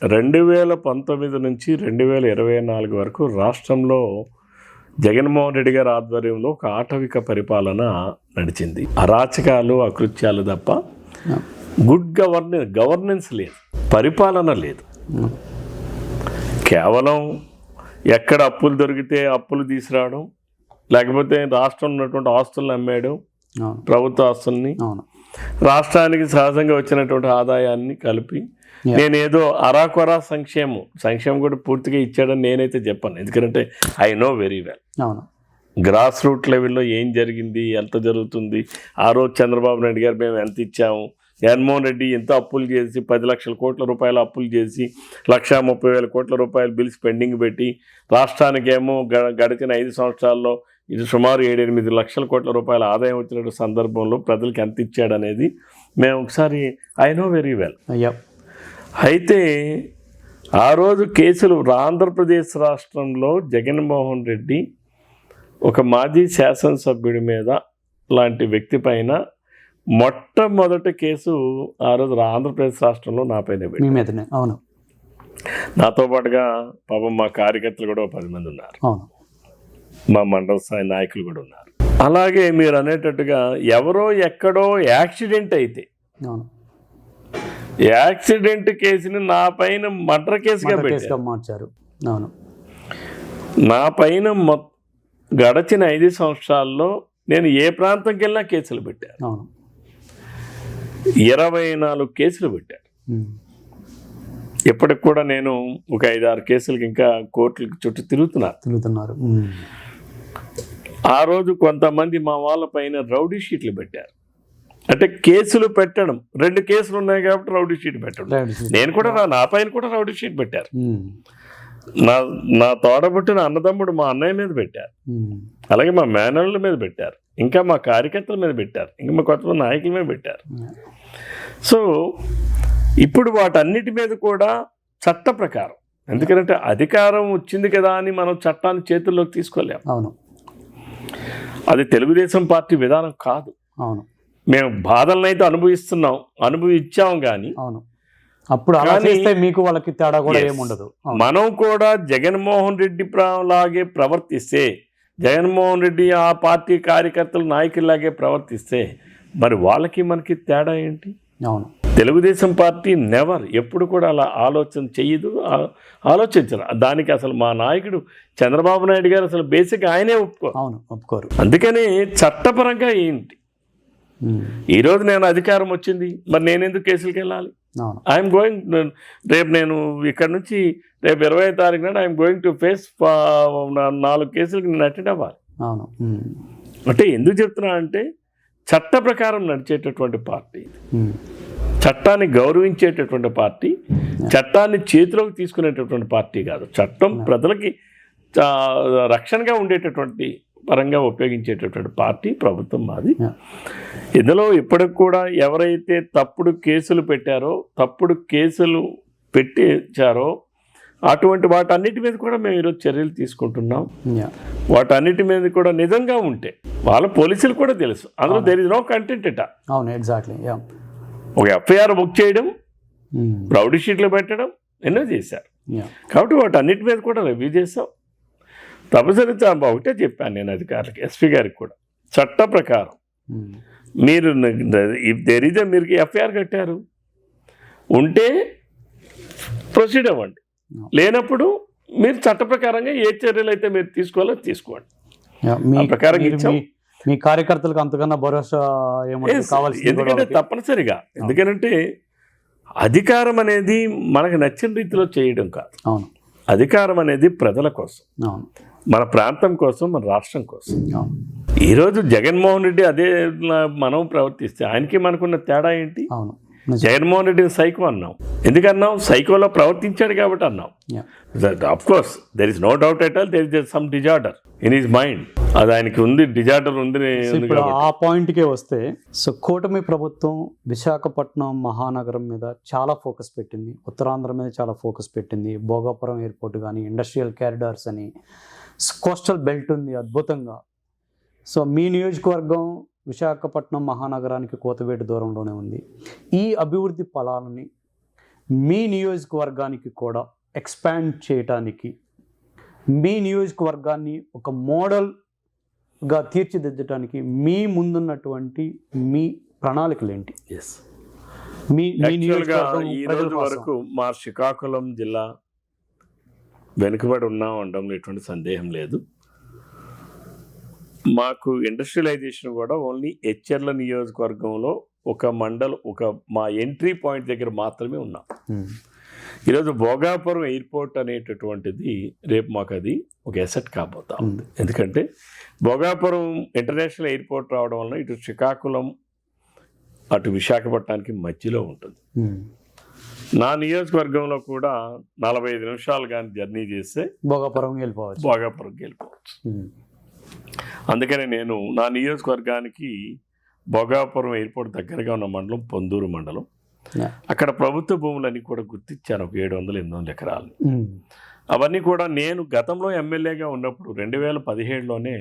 2019 నుంచి 2024 వరకు రాష్ట్రంలో జగన్మోహన్ రెడ్డి గారి ఆధ్వర్యంలో ఒక ఆటవిక పరిపాలన నడిచింది. అరాచకాలు, అకృత్యాలు తప్ప గుడ్ గవర్నెన్స్ లేదు, పరిపాలన లేదు. కేవలం ఎక్కడ అప్పులు దొరికితే అప్పులు తీసుకురావడం, లేకపోతే రాష్ట్రంలో ఉన్నటువంటి ఆస్తులను అమ్మేయడం, ప్రభుత్వ ఆస్తుల్ని రాష్ట్రానికి సహజంగా వచ్చినటువంటి ఆదాయాన్ని కలిపి నేనేదో అరాకొరా సంక్షేమం కూడా పూర్తిగా ఇచ్చాడని నేనైతే చెప్పాను. ఎందుకంటే I know very well grass root లెవెల్లో ఏం జరిగింది, ఎంత జరుగుతుంది. ఆ రోజు చంద్రబాబు నాయుడు గారు మేము ఎంత ఇచ్చాము, జగన్మోహన్ రెడ్డి ఎంత అప్పులు చేసి 10 లక్షల కోట్ల రూపాయల అప్పులు చేసి 1,30,000 కోట్ల రూపాయలు బిల్స్ పెండింగ్ పెట్టి రాష్ట్రానికేమో గడిచిన 5 సంవత్సరాల్లో ఇది సుమారు 7-8 లక్షల కోట్ల రూపాయల ఆదాయం వచ్చిన సందర్భంలో ప్రజలకు ఎంత ఇచ్చాడనేది మేము ఒకసారి ఐ నో వెరీ వెల్. అయితే ఆ రోజు కేసులు ఆంధ్రప్రదేశ్ రాష్ట్రంలో జగన్మోహన్ రెడ్డి ఒక మాజీ శాసనసభ్యుడి మీద లాంటి వ్యక్తి పైన మొట్టమొదటి కేసు ఆ రోజు ఆంధ్రప్రదేశ్ రాష్ట్రంలో నా పైన. అవును, నాతో పాటుగా పాపం మా కార్యకర్తలు కూడా 10 మంది ఉన్నారు, మా మండల స్థాయి నాయకులు కూడా ఉన్నారు. అలాగే మీరు అనేటట్టుగా ఎవరో ఎక్కడో యాక్సిడెంట్ అయితే యాక్సిడెంట్ కేసుని నా పైన మర్డర్ కేసుగా మార్చారు. నా పైన గడచిన 5 సంవత్సరాల్లో నేను ఏ ప్రాంతంకి వెళ్ళినా కేసులు పెట్టాను. 24 కేసులు పెట్టారు. ఇప్పటికి కూడా నేను ఒక 5-6 కేసులకి ఇంకా కోర్టులకు చుట్టూ తిరుగుతున్నారు. ఆ రోజు కొంతమంది మా వాళ్ళ పైన రౌడీ షీట్లు పెట్టారు. అంటే కేసులు పెట్టడం, 2 కేసులు ఉన్నాయి కాబట్టి రౌడీ షీట్ పెట్టడం. నేను కూడా నా పైన కూడా రౌడీ షీట్ పెట్టారు. నా తోడబుట్టిన అన్నదమ్ముడు మా అన్నయ్య మీద పెట్టారు, అలాగే మా మేనళ్ళ మీద పెట్టారు, ఇంకా మా కార్యకర్తల మీద పెట్టారు, ఇంకా మా కొత్త నాయకుల మీద పెట్టారు. సో ఇప్పుడు వాటన్నిటి మీద కూడా చట్ట ప్రకారం, ఎందుకంటే అధికారం వచ్చింది కదా అని మనం చట్టాన్ని చేతుల్లోకి తీసుకోలేము. అవును, అది తెలుగుదేశం పార్టీ విధానం కాదు. అవును, మేము బాధలను అయితే అనుభవించాం కానీ అప్పుడు మీకు వాళ్ళకి తేడా కూడా ఏముండదు. మనం కూడా జగన్మోహన్ రెడ్డి లాగే ప్రవర్తిస్తే, జగన్మోహన్ రెడ్డి ఆ పార్టీ కార్యకర్తలు నాయకుల్లాగే ప్రవర్తిస్తే మరి వాళ్ళకి మనకి తేడా ఏంటి? అవును, తెలుగుదేశం పార్టీ ఎప్పుడు కూడా అలా ఆలోచన చెయ్యదు, ఆలోచించరు. దానికి అసలు మా నాయకుడు చంద్రబాబు నాయుడు గారు అసలు బేసిక్ ఆయనే ఒప్పుకోరు. అందుకని చట్టపరంగా ఏంటి, ఈరోజు నేను అధికారం వచ్చింది, మరి నేను ఎందుకు కేసులకు వెళ్ళాలి? ఐఎమ్ గోయింగ్, రేపు నేను ఇక్కడ నుంచి రేపు 20వ తారీఖు నాడు ఐఎమ్ గోయింగ్ టు ఫేస్ 4 కేసులకు నేను అటెండ్ అవ్వాలి. అంటే ఎందుకు చెప్తున్నా అంటే చట్ట ప్రకారం నడిచేటటువంటి పార్టీ, చట్టాన్ని గౌరవించేటటువంటి పార్టీ, చట్టాన్ని చేతిలోకి తీసుకునేటటువంటి పార్టీ కాదు. చట్టం ప్రజలకి రక్షణగా ఉండేటటువంటి పరంగా ఉపయోగించేటటువంటి పార్టీ ప్రభుత్వం మాది. ఇందులో ఇప్పటికి కూడా ఎవరైతే తప్పుడు కేసులు పెట్టారో, తప్పుడు కేసులు పెట్టించారో అటువంటి వాటన్నిటి మీద కూడా మేము ఈరోజు చర్యలు తీసుకుంటున్నాం. వాటన్నిటి మీద కూడా నిజంగా ఉంటే వాళ్ళ పోలీసులు కూడా తెలుసు, అందులో దేర్ ఇస్ నో కంటెంట్ ఇట. ఒక ఎఫ్ఐఆర్ బుక్ చేయడం, రౌడీ షీట్లు పెట్టడం ఎన్నో చేశారు. కాబట్టి వాటన్నిటి మీద కూడా రివ్యూ చేసాం. తప్పనిసరి ఒకటే చెప్పాను నేను అధికారులకి, ఎస్పీ గారికి కూడా, చట్ట ప్రకారం మీరు మీరు ఎఫ్ఐఆర్ కట్టారు ఉంటే ప్రొసీడ్ అవ్వండి, లేనప్పుడు మీరు చట్ట ప్రకారంగా ఏ చర్యలు అయితే మీరు తీసుకోవాలో తీసుకోండి. ప్రకారం మీ కార్యకర్తలకు అంతకన్నా భరోసా ఎందుకంటే తప్పనిసరిగా, ఎందుకంటే అధికారం అనేది మనకు నచ్చిన రీతిలో చేయడం కాదు. అధికారం అనేది ప్రజల కోసం, మన ప్రాంతం కోసం, మన రాష్ట్రం కోసం. ఈరోజు జగన్మోహన్ రెడ్డి అదే మనం ప్రవర్తిస్తే ఆయనకి మనకున్న తేడా ఏంటి? జగన్మోహన్ రెడ్డిని సైకో అన్నాం. ఎందుకన్నాం? సైకోలో ప్రవర్తించాడు కాబట్టి అన్నాం. Of course there is no doubt at all, there is some disorder in his mind. అది ఆయనకి ఉంది, డిజార్డర్ ఉంది. ఆ పాయింట్కే వస్తే, సో కూటమి ప్రభుత్వం విశాఖపట్నం మహానగరం మీద చాలా ఫోకస్ పెట్టింది, ఉత్తరాంధ్ర మీద చాలా ఫోకస్ పెట్టింది. భోగాపురం ఎయిర్పోర్ట్ కానీ, ఇండస్ట్రియల్ కారిడార్స్ అని, కోస్టల్ బెల్ట్ ఉంది అద్భుతంగా. సో మీ నియోజకవర్గం విశాఖపట్నం మహానగరానికి కోతవేటు దూరంలోనే ఉంది. ఈ అభివృద్ధి ఫలాలని మీ నియోజకవర్గానికి కూడా ఎక్స్పాండ్ చేయటానికి, మీ నియోజకవర్గాన్ని ఒక మోడల్గా తీర్చిదిద్దడానికి మీ ముందున్నటువంటి మీ ప్రణాళికలు ఏంటి? ఎస్, మీ నియోజకవర్గం ఈ ప్రజల రోజు కోసం. వరకు మా శ్రీకాకుళం జిల్లా వెనుకబడి ఉన్నాం అనడంలో ఎటువంటి సందేహం లేదు. మాకు ఇండస్ట్రియలైజేషన్ కూడా ఓన్లీ హెచ్ఎర్ల నియోజకవర్గంలో ఒక మా ఎంట్రీ పాయింట్ దగ్గర మాత్రమే ఉన్నాం. ఈరోజు భోగాపురం ఎయిర్పోర్ట్ అనేటటువంటిది రేపు మాకు అది ఒక ఎసెట్ కాబోతా ఉంది. ఎందుకంటే భోగాపురం ఇంటర్నేషనల్ ఎయిర్పోర్ట్ రావడం వలన ఇటు శ్రీకాకుళం అటు విశాఖపట్నానికి మధ్యలో ఉంటుంది. నా నియోజకవర్గంలో కూడా 45 నిమిషాలు కానీ జర్నీ చేస్తే భోగాపురంకి వెళ్ళిపోవచ్చు. అందుకని నేను నా నియోజకవర్గానికి భోగాపురం ఎయిర్పోర్ట్ దగ్గరగా ఉన్న మండలం పొందూరు మండలం. అక్కడ ప్రభుత్వ భూములన్నీ కూడా గుర్తించాను, ఒక 700-800 ఎకరాలు. అవన్నీ కూడా నేను గతంలో ఎమ్మెల్యేగా ఉన్నప్పుడు 2017లోనే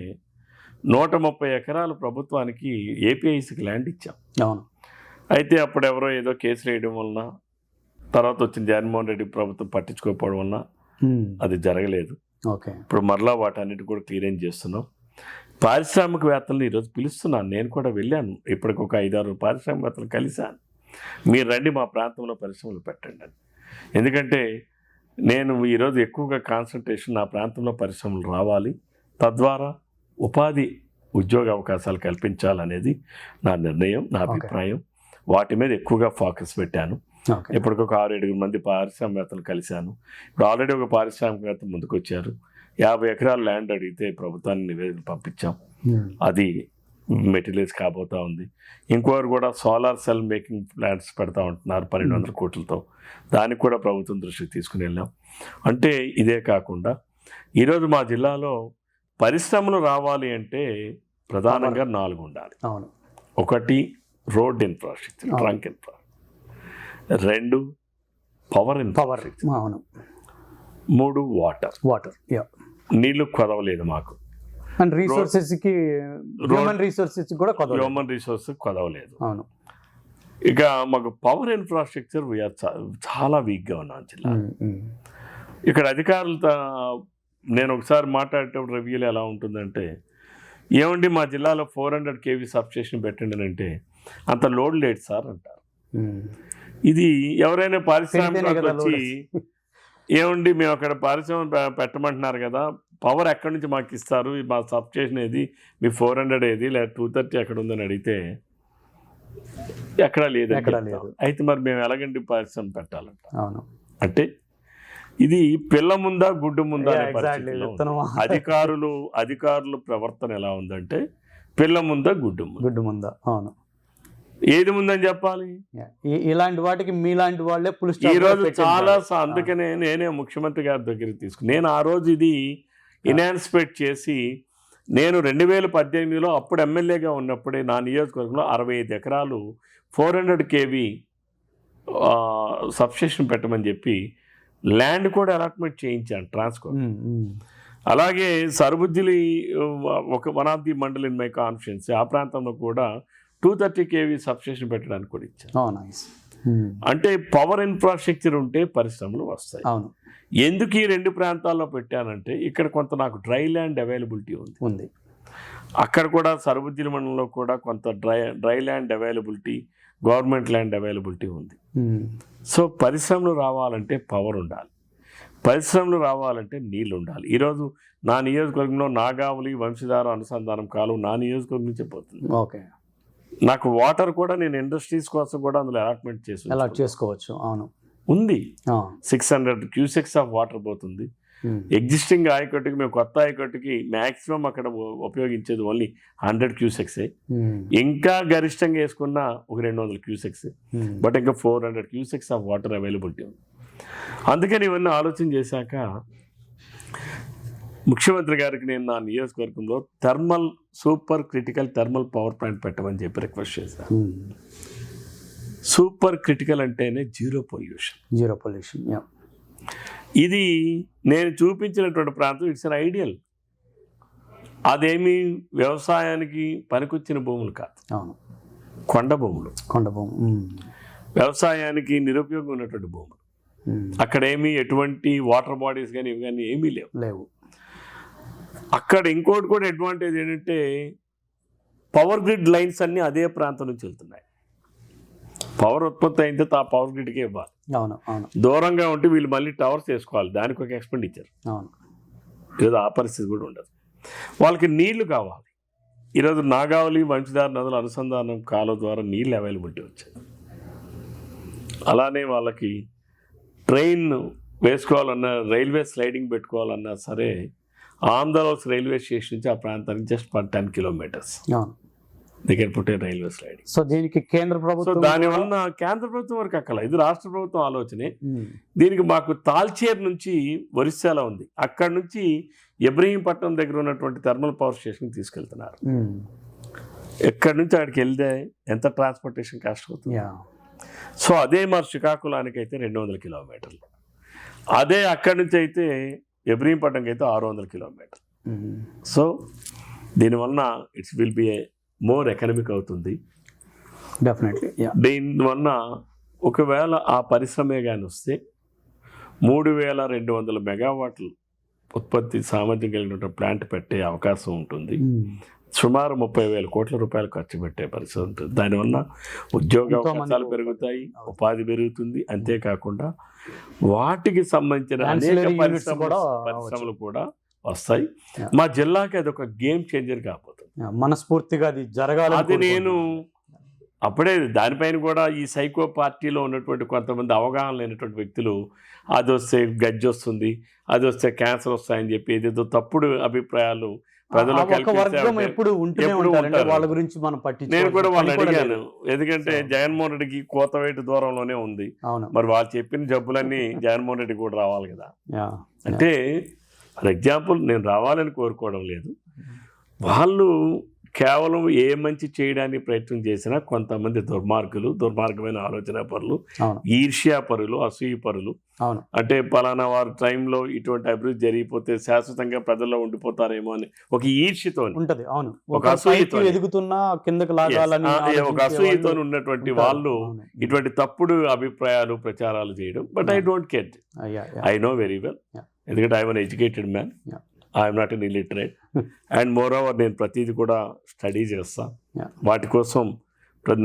130 ఎకరాలు ప్రభుత్వానికి ఏపీఐసికి ల్యాండ్ ఇచ్చాం. అయితే అప్పుడు ఎవరో ఏదో కేసులు వేయడం వలన, తర్వాత వచ్చిన జగన్మోహన్ రెడ్డి ప్రభుత్వం పట్టించుకోకపోవడం వలన అది జరగలేదు. ఇప్పుడు మరలా వాటన్నిటి కూడా క్లియరెన్స్ చేస్తున్నాం. పారిశ్రామికవేత్తలను ఈరోజు పిలుస్తున్నాను, నేను కూడా వెళ్ళాను. ఇప్పటికి ఒక 5-6 పారిశ్రామికవేత్తలు కలిశాను. మీరు రండి మా ప్రాంతంలో పరిశ్రమలు పెట్టండి అని. ఎందుకంటే నేను ఈరోజు ఎక్కువగా కాన్సన్ట్రేషన్ నా ప్రాంతంలో పరిశ్రమలు రావాలి, తద్వారా ఉద్యోగ అవకాశాలు కల్పించాలనేది నా నిర్ణయం, నా అభిప్రాయం. వాటి మీద ఎక్కువగా ఫోకస్ పెట్టాను. ఇప్పటికొక 6-7 మంది పారిశ్రామికవేత్తలు కలిశాను. ఇప్పుడు ఆల్రెడీ ఒక పారిశ్రామికవేత్త ముందుకు వచ్చారు. 50 ఎకరాల ల్యాండ్ అడిగితే ప్రభుత్వాన్ని నివేదిక పంపించాం. అది మెటీరియల్స్ కాబోతా ఉంది. ఇంకోరు కూడా సోలార్ సెల్ మేకింగ్ ప్లాంట్స్ పెడతా ఉంటున్నారు 1200 కోట్లతో. దానికి కూడా ప్రభుత్వం దృష్టికి తీసుకుని వెళ్ళాం. అంటే ఇదే కాకుండా ఈరోజు మా జిల్లాలో పరిశ్రమలు రావాలి అంటే ప్రధానంగా 4 ఉండాలి. 1 road infrastructure, trunk infrastructure. 2 power infrastructure. 3 water. నీళ్లు కొదవలేదు మాకు. హ్యూమన్ రిసోర్సెస్ కొదవలేదు. ఇక మాకు పవర్ ఇన్ఫ్రాస్ట్రక్చర్ చాలా వీక్గా ఉన్నాం జిల్లా. ఇక్కడ అధికారులతో నేను ఒకసారి మాట్లాడేటప్పుడు రివ్యూలు ఎలా ఉంటుందంటే, ఏమండి మా జిల్లాలో 400 kV సబ్స్టేషన్ పెట్టండి అంటే, అంత లోడ్ లేదు సార్ అంటారు. ఇది ఎవరైనా పారిశ్రామిక వచ్చి, ఏమండి మేము అక్కడ పారిశ్రామిక పెట్టమంటున్నారు కదా, పవర్ ఎక్కడి నుంచి మాకు ఇస్తారు, మా సబ్స్టేషన్ ఏది, మీ 400 ఏది, లేదా 230 ఎక్కడ ఉందని అడిగితే ఎక్కడా లేదు. అయితే మరి మేము ఎలాగండి పరిశ్రమ పెట్టాలంట. అంటే ఇది పిల్ల ముందా గుడ్డు ముందా అనే పరిస్థితిలో అధికారులు ప్రవర్తన ఎలా ఉందంటే, పిల్ల ముందా గుడ్డు ముందా. ఏది ముందని చెప్పాలి. ఇలాంటి వాటికి మీలాంటి వాళ్ళే ఈరోజు చాలా. అందుకనే నేనే ముఖ్యమంత్రి గారి దగ్గరికి తీసుకుని, నేను ఆ రోజు ఇది ఎన్హాన్స్మెంట్ చేసి, నేను 2018లో అప్పుడు ఎమ్మెల్యేగా ఉన్నప్పుడే నా నియోజకవర్గంలో 65 ఎకరాలు 400 kV సబ్స్టేషన్ పెట్టమని చెప్పి ల్యాండ్ కూడా అలాట్మెంట్ చేయించాను, ట్రాన్స్కోర్. అలాగే సరుబుజ్జిలి ఒక one of the mandal in my confidence, ఆ ప్రాంతంలో కూడా 230 kV సబ్స్టేషన్ పెట్టడానికి కూడా ఇచ్చాను. అంటే పవర్ ఇన్ఫ్రాస్ట్రక్చర్ ఉంటే పరిశ్రమలు వస్తాయి. ఎందుకు ఈ 2 ప్రాంతాల్లో పెట్టానంటే, ఇక్కడ కొంత నాకు డ్రై ల్యాండ్ అవైలబిలిటీ ఉంది. అక్కడ కూడా సరుబుజ్జిలి మండలంలో కూడా కొంత dry land availability, government land availability ఉంది. సో పరిశ్రమలు రావాలంటే పవర్ ఉండాలి, పరిశ్రమలు రావాలంటే నీళ్ళు ఉండాలి. ఈరోజు నా నియోజకవర్గంలో నాగావళి వంశధార అనుసంధానం కాలువ నా నియోజకవర్గం నుంచే పోతుంది. నాకు వాటర్ కూడా నేను ఇండస్ట్రీస్ కోసం కూడా అందులో అలాట్మెంట్ చేసుకోవచ్చు. ఉంది. 600 క్యూసెక్స్ ఆఫ్ వాటర్ పోతుంది. ఎగ్జిస్టింగ్ ఆయకట్టుకి, మేము కొత్త ఆయకట్టుకి మ్యాక్సిమం అక్కడ ఉపయోగించేది ఓన్లీ 100 క్యూసెక్సే. ఇంకా గరిష్టంగా వేసుకున్న ఒక 200 క్యూసెక్స్, బట్ ఇంకా 400 క్యూసెక్స్ ఆఫ్ వాటర్ అవైలబిలిటీ ఉంది. అందుకని ఇవన్నీ ఆలోచన చేశాక ముఖ్యమంత్రి గారికి నేను నా నియోజకవర్గంలో super critical thermal power plant పెట్టమని చెప్పి రిక్వెస్ట్ చేశాను. సూపర్ క్రిటికల్ అంటేనే జీరో పొల్యూషన్. ఇది నేను చూపించినటువంటి ప్రాంతం ఇట్స్ అన్ ఐడియల్. అదేమి వ్యవసాయానికి పనికొచ్చిన భూములు కాదు, కొండ భూములు. వ్యవసాయానికి నిరుపయోగం ఉన్నటువంటి భూములు. అక్కడ ఎటువంటి వాటర్ బాడీస్ కానీ ఇవి కానీ ఏమీ లేవు. అక్కడ ఇంకోటి కూడా అడ్వాంటేజ్ ఏంటంటే పవర్ గ్రిడ్ లైన్స్ అన్నీ అదే ప్రాంతం నుంచి వెళ్తున్నాయి. పవర్ ఉత్పత్తి అయిన తర్వాత ఆ పవర్ గ్రిడ్కే ఇవ్వాలి. దూరంగా ఉంటే వీళ్ళు మళ్ళీ టవర్స్ వేసుకోవాలి, దానికి ఒక ఎక్స్పెండిచర్. ఈరోజు ఆ పరిస్థితి కూడా ఉండదు. వాళ్ళకి నీళ్లు కావాలి. ఈరోజు నాగావళి వంశధార నదుల అనుసంధానం కాలువ ద్వారా నీళ్ళు అవైలబిలిటీ వచ్చాయి. అలానే వాళ్ళకి ట్రైన్ వేసుకోవాలన్నా, రైల్వే స్లైడింగ్ పెట్టుకోవాలన్నా సరే ఆంధ్రప్రదేశ్ రైల్వే స్టేషన్ నుంచి ఆ ప్రాంతానికి జస్ట్ 10 కిలోమీటర్స్ దగ్గర పుట్టే రైల్వే స్లైడింగ్. సో దీనికి కేంద్ర ప్రభుత్వం, దానివల్ల కేంద్ర ప్రభుత్వం వరకు అక్కల, ఇది రాష్ట్ర ప్రభుత్వం ఆలోచనే. దీనికి మాకు తాల్చేరు నుంచి ఒరిస్సాలో ఉంది, అక్కడ నుంచి ఇబ్రహీంపట్నం దగ్గర ఉన్నటువంటి థర్మల్ పవర్ స్టేషన్కి తీసుకెళ్తున్నారు. ఎక్కడి నుంచి అక్కడికి వెళ్తే ఎంత ట్రాన్స్పోర్టేషన్ కాస్ట్ అవుతుంది. సో అదే మరి శ్రీకాకుళానికి అయితే 200 కిలోమీటర్లు, అదే అక్కడి నుంచి అయితే ఇబ్రహీంపట్నంకి అయితే 600 కిలోమీటర్లు. సో దీనివలన it's will be A more economic అవుతుంది డెఫినెట్లీ. దీనివల్ల ఒకవేళ ఆ పరిశ్రమే కానీ వస్తే 3200 మెగావాట్లు ఉత్పత్తి సామర్థ్యం కలిగిన ప్లాంట్ పెట్టే అవకాశం ఉంటుంది. సుమారు 30,000 కోట్ల రూపాయలు ఖర్చు పెట్టే పరిస్థితి ఉంటుంది. దానివల్ల ఉద్యోగ అవకాశాలు పెరుగుతాయి, ఉపాధి పెరుగుతుంది. అంతేకాకుండా వాటికి సంబంధించిన అనేక పరిశ్రమలు కూడా వస్తాయి. మా జిల్లాకి అది ఒక గేమ్ చేంజర్ కాబోతుంది. మనస్ఫూర్తిగా అది జరగాలి. అది నేను అప్పుడే దానిపైన కూడా ఈ సైకో పార్టీలో ఉన్నటువంటి కొంతమంది అవగాహన లేనటువంటి వ్యక్తులు అది వస్తే గజ్జి వస్తుంది, అది వస్తే క్యాన్సర్ వస్తాయని చెప్పి ఏదేదో తప్పుడు అభిప్రాయాలు ప్రజలు ఎప్పుడు వాళ్ళ గురించి మనం పట్టించుకోవాలి. నేను కూడా వాళ్ళు అడిగాను, ఎందుకంటే జగన్మోహన్ రెడ్డికి కోతవేటు దూరంలోనే ఉంది, మరి వాళ్ళు చెప్పిన జబ్బులన్నీ జగన్మోహన్ రెడ్డి కూడా రావాలి కదా. అంటే ఫర్ ఎగ్జాంపుల్ నేను రావాలని కోరుకోవడం లేదు, వాళ్ళు కేవలం ఏ మంచి చేయడానికి ప్రయత్నం చేసినా కొంతమంది దుర్మార్గమైన ఆలోచన పరులు, ఈర్ష్యా పరులు, అసూయ పరులు, అంటే పలానా వారి టైంలో ఇటువంటి అభివృద్ధి జరిగిపోతే శాశ్వతంగా ప్రజల్లో ఉండిపోతారేమో అని ఒక ఈర్ష్యతో ఉంటది. అవును, ఒక అసూయతో ఎదుగుతున్నా కిందకి లాగాలని ఒక అసూయతో ఉన్నటువంటి వాళ్ళు ఇటువంటి తప్పుడు అభిప్రాయాలు ప్రచారాలు చేయడం. But I don't care, I know very well, ఎందుకంటే I one educated man, I'm not an illiterate. And moreover నేను ప్రతిదీ కూడా స్టడీ చేస్తా. వాటి కోసం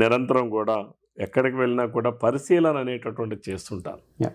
నిరంతరం కూడా ఎక్కడికి వెళ్ళినా కూడా పరిశీలన అనేటటువంటి చేస్తుంటాను.